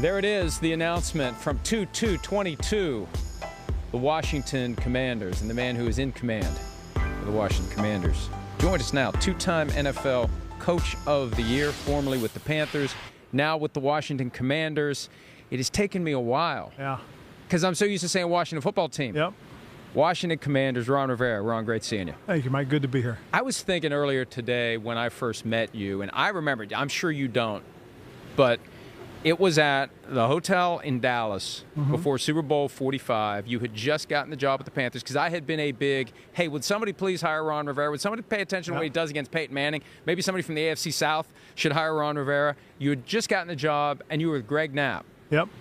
There it is, the announcement from 2/2/22, the Washington Commanders, and the man who is in command of the Washington Commanders. Joined us now, two-time NFL Coach of the Year, formerly with the Panthers, now with the Washington Commanders. It has taken me a while. Yeah. Because I'm so used to saying Washington football team. Yep. Washington Commanders, Ron Rivera. Ron, great seeing you. Thank you, Mike. Good to be here. I was thinking earlier today when I first met you, and I remember, I'm sure you don't, but it was at the hotel in Dallas before Super Bowl 45. You had just gotten the job with the Panthers because I had been a big, hey, would somebody please hire Ron Rivera? Would somebody pay attention to what he does against Peyton Manning? Maybe somebody from the AFC South should hire Ron Rivera. You had just gotten the job, and you were with Greg Knapp,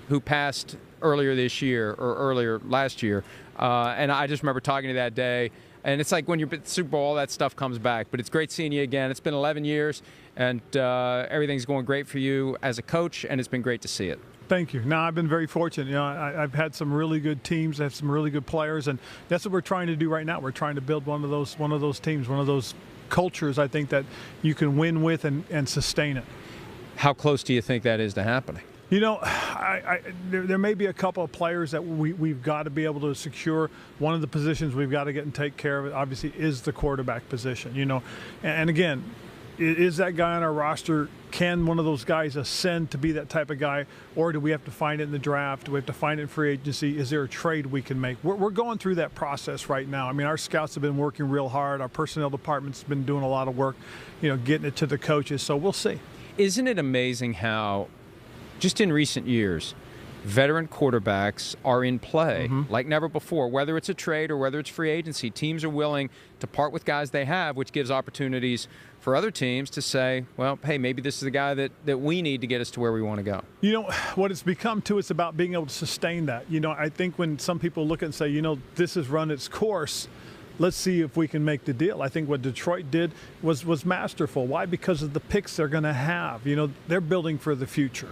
who passed earlier this year or earlier last year. And I just remember talking to you that day. And it's like when you're at the Super Bowl, all that stuff comes back. But it's great seeing you again. It's been 11 years, and everything's going great for you as a coach, and it's been great to see it. Thank you. No, I've been very fortunate. You know, I've had some really good teams, I have some really good players, and that's what we're trying to do right now. We're trying to build one of those teams, one of those cultures, I think, that you can win with and sustain it. How close do you think that is to happening? You know, there may be a couple of players that we've got to be able to secure. One of the positions we've got to get and take care of, it, obviously, is the quarterback position. You know, and again, is that guy on our roster? Can one of those guys ascend to be that type of guy, or do we have to find it in the draft? Do we have to find it in free agency? Is there a trade we can make? We're going through that process right now. I mean, our scouts have been working real hard. Our personnel department's been doing a lot of work, you know, getting it to the coaches. So we'll see. Isn't it amazing how, just in recent years, veteran quarterbacks are in play like never before, whether it's a trade or whether it's free agency. Teams are willing to part with guys they have, which gives opportunities for other teams to say, well, hey, maybe this is the guy that we need to get us to where we want to go. You know, what it's become, too, it's about being able to sustain that. You know, I think when some people look and say, you know, this has run its course, let's see if we can make the deal. I think what Detroit did was masterful. Why? Because of the picks they're going to have. You know, they're building for the future.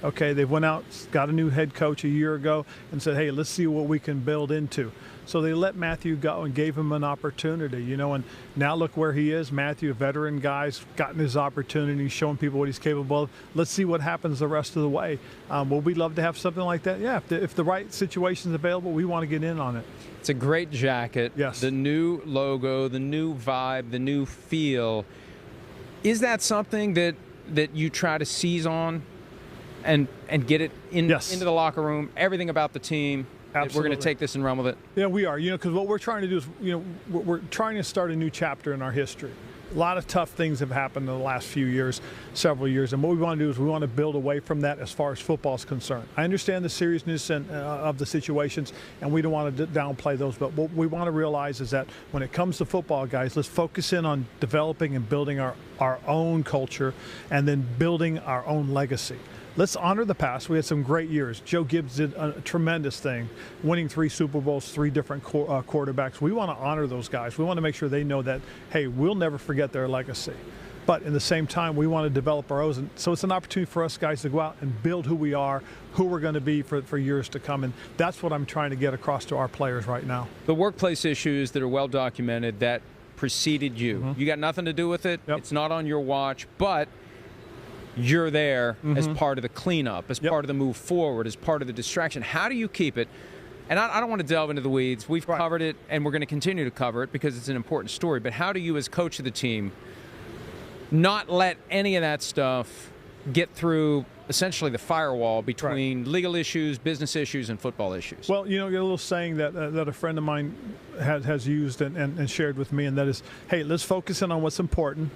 Okay, they went out, got a new head coach a year ago and said, hey, let's see what we can build into. So they let Matthew go and gave him an opportunity, you know, and now look where he is. Matthew, a veteran guy's gotten his opportunity, showing people what he's capable of. Let's see what happens the rest of the way. Will we love to have something like that? Yeah, if the right situation is available, we want to get in on it. It's a great jacket. Yes. The new logo, the new vibe, the new feel. Is that something that you try to seize on? And get it into the locker room, everything about the team. Absolutely. We're going to take this and run with it. Yeah, we are. You know, because what we're trying to do is, you know, we're trying to start a new chapter in our history. A lot of tough things have happened in the last few years, several years, and what we want to do is we want to build away from that as far as football is concerned. I understand the seriousness of the situations, and we don't want to downplay those, but what we want to realize is that when it comes to football, guys, let's focus in on developing and building our own culture and then building our own legacy. Let's honor the past. We had some great years. Joe Gibbs did a tremendous thing, winning 3 Super Bowls, 3 different quarterbacks. We want to honor those guys. We want to make sure they know that, hey, we'll never forget their legacy. But in the same time, we want to develop our own. So it's an opportunity for us guys to go out and build who we are, who we're going to be for years to come. And that's what I'm trying to get across to our players right now. The workplace issues that are well documented that preceded you. You got nothing to do with it. It's not on your watch, but you're there as part of the cleanup, as part of the move forward, as part of the distraction. How do you keep it? And I don't want to delve into the weeds. We've covered it, and we're going to continue to cover it because it's an important story. But how do you, as coach of the team, not let any of that stuff get through essentially the firewall between legal issues, business issues, and football issues? Well, you know, you got a little saying that a friend of mine has used and shared with me, and that is, hey, let's focus in on what's important.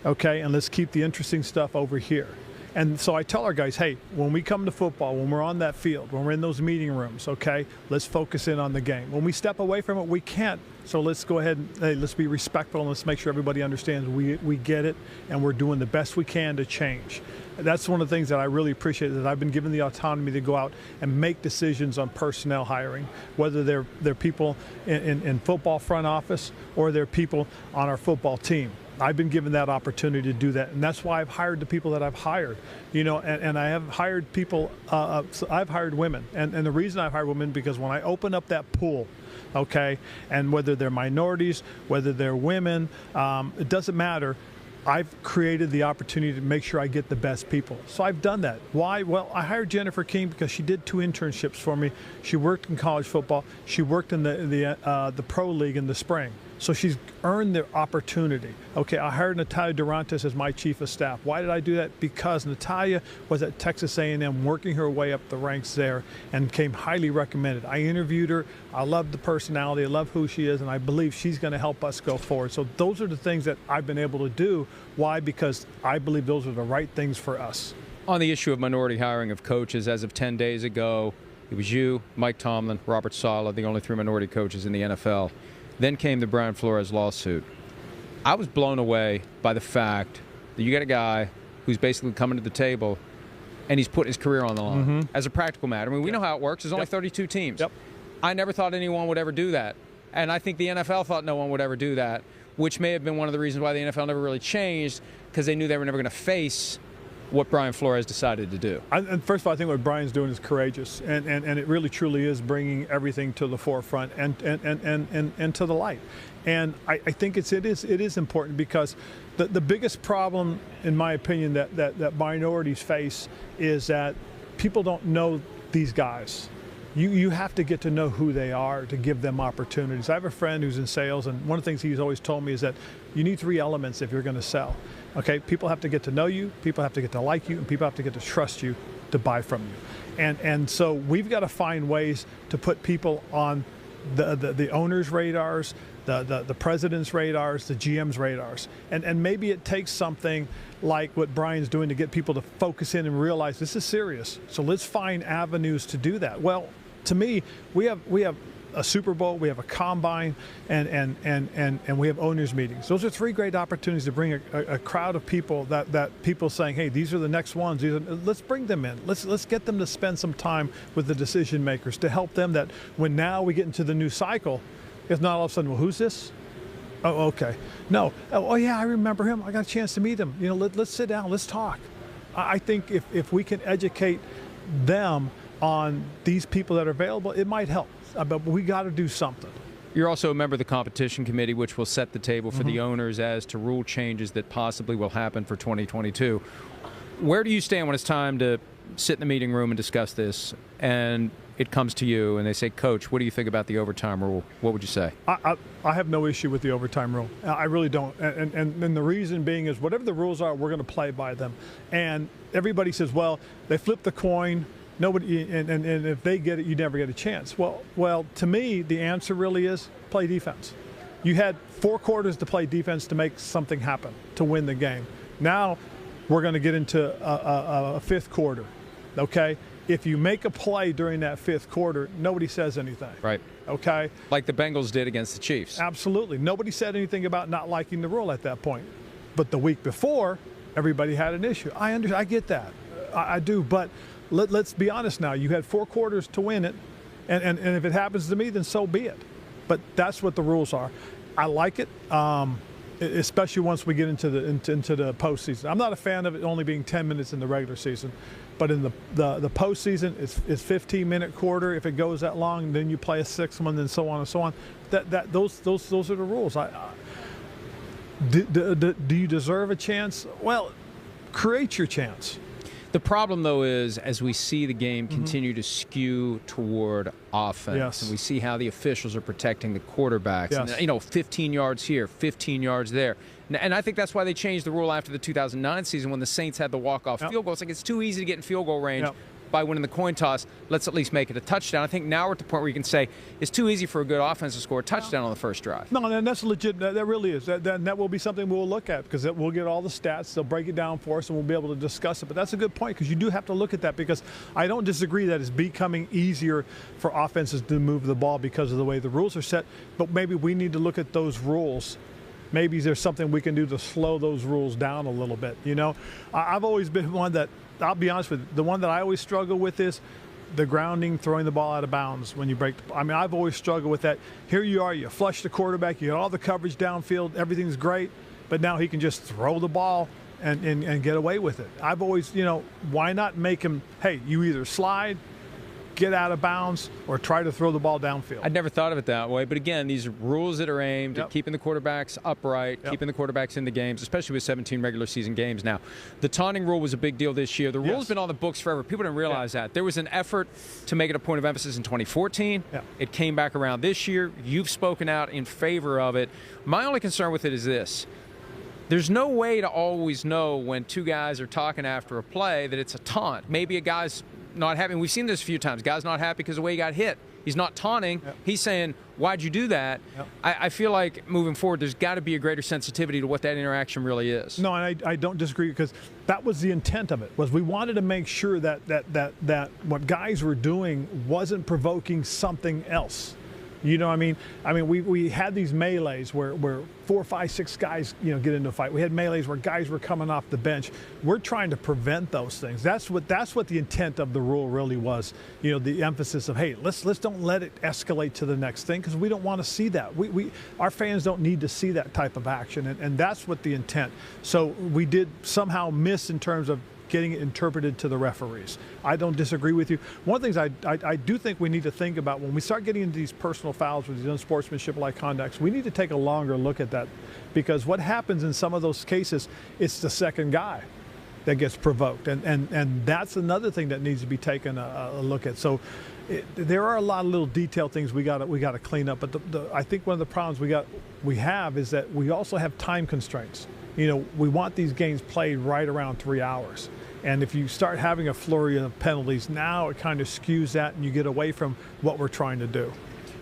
Okay, and let's keep the interesting stuff over here. And so I tell our guys, hey, when we come to football, when we're on that field, when we're in those meeting rooms, okay, let's focus in on the game. When we step away from it, we can't. So let's go ahead and, hey, let's be respectful and let's make sure everybody understands we get it and we're doing the best we can to change. That's one of the things that I really appreciate, that I've been given the autonomy to go out and make decisions on personnel hiring, whether they're people in football front office or they're people on our football team. I've been given that opportunity to do that, and that's why I've hired the people that I've hired. You know, and I have hired people. I've hired women, and the reason I've hired women because when I open up that pool, okay, and whether they're minorities, whether they're women, it doesn't matter. I've created the opportunity to make sure I get the best people. So I've done that. Why? Well, I hired Jennifer King because she did 2 internships for me. She worked in college football. She worked in the pro league in the spring. So she's earned the opportunity. Okay, I hired Natalia Durantes as my chief of staff. Why did I do that? Because Natalia was at Texas A&M working her way up the ranks there and came highly recommended. I interviewed her. I love the personality. I love who she is, and I believe she's going to help us go forward. So those are the things that I've been able to do. Why? Because I believe those are the right things for us. On the issue of minority hiring of coaches, as of 10 days ago, it was you, Mike Tomlin, Robert Saleh, the only 3 minority coaches in the NFL. Then came the Brian Flores lawsuit. I was blown away by the fact that you got a guy who's basically coming to the table and he's putting his career on the line as a practical matter. I mean, we know how it works. There's only 32 teams. I never thought anyone would ever do that. And I think the NFL thought no one would ever do that, which may have been one of the reasons why the NFL never really changed, because they knew they were never going to face what Brian Flores decided to do. And first of all, I think what Brian's doing is courageous, and it really truly is bringing everything to the forefront and to the light. And I think it is important, because the biggest problem, in my opinion, that minorities face is that people don't know these guys. You have to get to know who they are to give them opportunities. I have a friend who's in sales, and one of the things he's always told me is that you need 3 elements if you're going to sell. Okay, people have to get to know you, people have to get to like you, and people have to get to trust you to buy from you. And so we've got to find ways to put people on the owners' radars, the president's radars, the GM's radars. And maybe it takes something like what Brian's doing to get people to focus in and realize this is serious. So let's find avenues to do that. Well, to me, we have a Super Bowl, we have a combine, and we have owners meetings. Those are 3 great opportunities to bring a crowd of people that people saying, hey, these are the next ones. Let's bring them in. Let's get them to spend some time with the decision makers to help them, that when now we get into the new cycle, it's not all of a sudden, well, who's this? Oh, okay. No. Oh, yeah, I remember him. I got a chance to meet him. You know, let's sit down. Let's talk. I think if we can educate them on these people that are available, it might help. But we got to do something. You're also a member of the competition committee, which will set the table for the owners as to rule changes that possibly will happen for 2022. Where do you stand when it's time to sit in the meeting room and discuss this, and it comes to you and they say, Coach, what do you think about the overtime rule? What would you say? I have no issue with the overtime rule. I really don't. And the reason being is whatever the rules are, we're going to play by them. And everybody says, well, they flip the coin. Nobody, and if they get it, you never get a chance. Well, to me, the answer really is play defense. You had 4 quarters to play defense to make something happen, to win the game. Now we're going to get into a 5th quarter, okay? If you make a play during that 5th quarter, nobody says anything. Right. Okay? Like the Bengals did against the Chiefs. Absolutely. Nobody said anything about not liking the rule at that point. But the week before, everybody had an issue. I get that. I do, but let's be honest now. You had 4 quarters to win it, and if it happens to me, then so be it. But that's what the rules are. I like it, especially once we get into the postseason. I'm not a fan of it only being 10 minutes in the regular season, but in the postseason, it's 15-minute quarter. If it goes that long, then you play a 6th one, and so on and so on. Those are the rules. Do you deserve a chance? Well, create your chance. The problem, though, is as we see the game continue to skew toward offense, and we see how the officials are protecting the quarterbacks, and, 15 yards here, 15 yards there. And I think that's why they changed the rule after the 2009 season when the Saints had the walk-off field goal. It's like it's too easy to get in field goal range by winning the coin toss. Let's at least make it a touchdown. I think now we're at the point where you can say it's too easy for a good offense to score a touchdown on the first drive. No, and that's legit. That really is. That will be something we'll look at, because we'll get all the stats. They'll break it down for us, and we'll be able to discuss it. But that's a good point, because you do have to look at that, because I don't disagree that it's becoming easier for offenses to move the ball because of the way the rules are set. But maybe we need to look at those rules. Maybe there's something we can do to slow those rules down a little bit. I've always been one that, I'll be honest with you, the one that I always struggle with is the grounding, throwing the ball out of bounds when you break. I've always struggled with that. Here you are, you flush the quarterback, you got all the coverage downfield, everything's great, but now he can just throw the ball and get away with it. I've always, why not make him, hey, you either slide get out of bounds or try to throw the ball downfield. I'd never thought of it that way. But again, these rules that are aimed at keeping the quarterbacks upright, keeping the quarterbacks in the games, especially with 17 regular season games now. The taunting rule was a big deal this year. The rule's been on the books forever. People didn't realize that. There was an effort to make it a point of emphasis in 2014. It came back around this year. You've spoken out in favor of it. My only concern with it is this. There's no way to always know when two guys are talking after a play that it's a taunt. Maybe a guy's not happy. We've seen this a few times. Guy's not happy because of the way he got hit. He's not taunting. He's saying, why'd you do that? I feel like moving forward, there's got to be a greater sensitivity to what that interaction really is. No, and I don't disagree, because that was the intent of it. Was we wanted to make sure that what guys were doing wasn't provoking something else. You know what I mean? We had these melees where 4, 5, 6 guys, get into a fight. We had melees where guys were coming off the bench. We're trying to prevent those things. That's what the intent of the rule really was. The emphasis of, hey, let's don't let it escalate to the next thing, because we don't want to see that. Our fans don't need to see that type of action, and that's what the intent. So we did somehow miss in terms of getting it interpreted to the referees. I don't disagree with you. One of the things I do think we need to think about when we start getting into these personal fouls with these unsportsmanship-like conducts, we need to take a longer look at that, because what happens in some of those cases, it's the second guy that gets provoked, and that's another thing that needs to be taken a look at. So there are a lot of little detailed things we got to clean up, but I think one of the problems we have is that we also have time constraints. We want these games played right around 3 hours. And if you start having a flurry of penalties, now it kind of skews that, and you get away from what we're trying to do.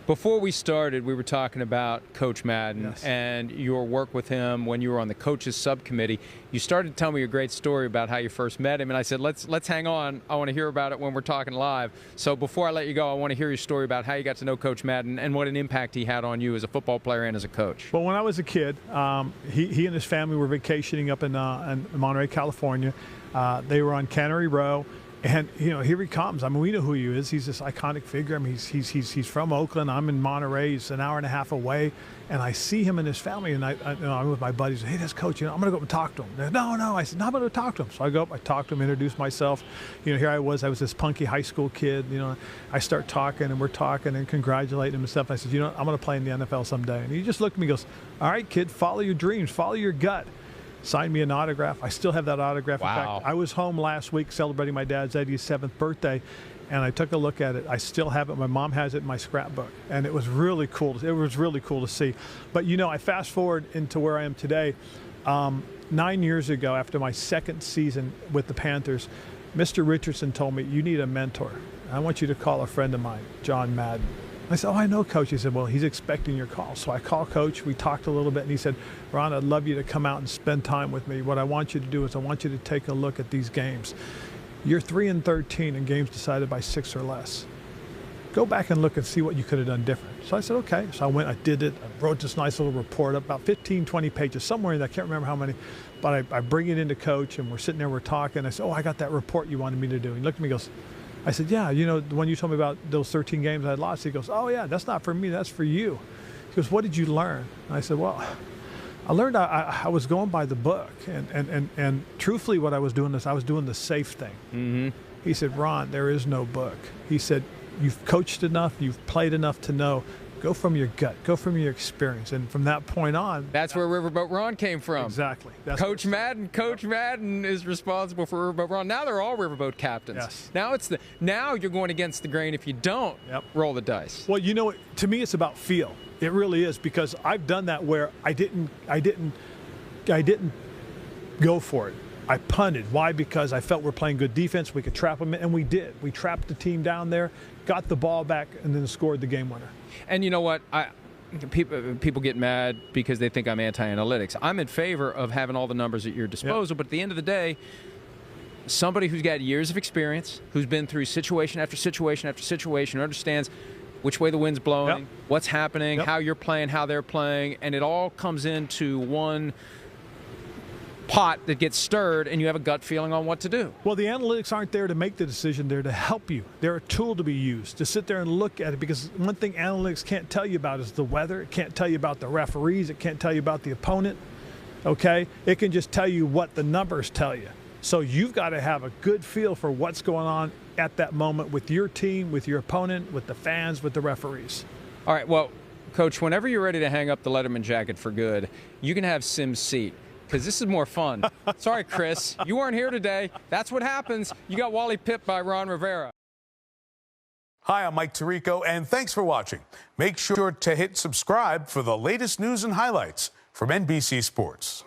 Before we started, we were talking about Coach Madden and your work with him when you were on the coaches subcommittee. You started to tell me a great story about how you first met him, and I said, let's hang on. I want to hear about it when we're talking live. So before I let you go, I want to hear your story about how you got to know Coach Madden and what an impact he had on you as a football player and as a coach. Well, when I was a kid, he and his family were vacationing up in Monterey, California. They were on Cannery Row. And, here he comes. I mean, we know who he is. He's this iconic figure. I mean, he's from Oakland. I'm in Monterey. He's an hour and a half away. And I see him and his family, and I'm with my buddies. Hey, that's Coach. I'm going to go up and talk to him. They're, no. I said, no, I'm going to talk to him. So I go up, I talk to him, introduce myself. Here I was this punky high school kid. I start talking, and we're talking and congratulating him and stuff. I said, I'm going to play in the NFL someday. And he just looked at me and goes, all right, kid, follow your dreams, follow your gut. Signed me an autograph. I still have that autograph. Wow. In fact, I was home last week celebrating my dad's 87th birthday, and I took a look at it. I still have it. My mom has it in my scrapbook, and it was really cool. It was really cool to see. But, I fast forward into where I am today. 9 years ago, after my second season with the Panthers, Mr. Richardson told me, you need a mentor. I want you to call a friend of mine, John Madden. I said, oh, I know Coach. He said, well, he's expecting your call. So I called Coach. We talked a little bit, and he said, Ron, I'd love you to come out and spend time with me. What I want you to do is I want you to take a look at these games. You're 3-13 in games decided by 6 or less. Go back and look and see what you could have done different. So I said, okay. So I went, I did it. I wrote this nice little report up, about 15, 20 pages, somewhere in there. I can't remember how many. But I bring it into Coach, and we're sitting there, we're talking. I said, oh, I got that report you wanted me to do. He looked at me and goes, I said, yeah, when you told me about those 13 games I had lost, he goes, oh, yeah, that's not for me, that's for you. He goes, what did you learn? And I said, well, I learned I was going by the book. And truthfully, what I was doing is I was doing the safe thing. Mm-hmm. He said, Ron, there is no book. He said, you've coached enough, you've played enough to know. Go from your gut. Go from your experience. And from that point on... That's where Riverboat Ron came from. Exactly. Coach Madden is responsible for Riverboat Ron. Now they're all Riverboat captains. Yes. Now you're going against the grain. If you don't roll the dice. Well, to me it's about feel. It really is, because I've done that where I didn't go for it. I punted. Why? Because I felt we're playing good defense. We could trap them, and we did. We trapped the team down there, got the ball back, and then scored the game winner. And you know what? People get mad because they think I'm anti-analytics. I'm in favor of having all the numbers at your disposal, but at the end of the day, somebody who's got years of experience, who's been through situation after situation after situation, who understands which way the wind's blowing, what's happening, how you're playing, how they're playing, and it all comes into one pot that gets stirred, and you have a gut feeling on what to do. Well, the analytics aren't there to make the decision. They're to help you. They're a tool to be used, to sit there and look at it, because one thing analytics can't tell you about is the weather. It can't tell you about the referees. It can't tell you about the opponent, okay? It can just tell you what the numbers tell you. So you've got to have a good feel for what's going on at that moment with your team, with your opponent, with the fans, with the referees. All right, well, Coach, whenever you're ready to hang up the Letterman jacket for good, you can have Sim's seat, because this is more fun. Sorry, Chris, you weren't here today. That's what happens. You got Wally pipped by Ron Rivera. Hi, I'm Mike Tirico, and thanks for watching. Make sure to hit subscribe for the latest news and highlights from NBC Sports.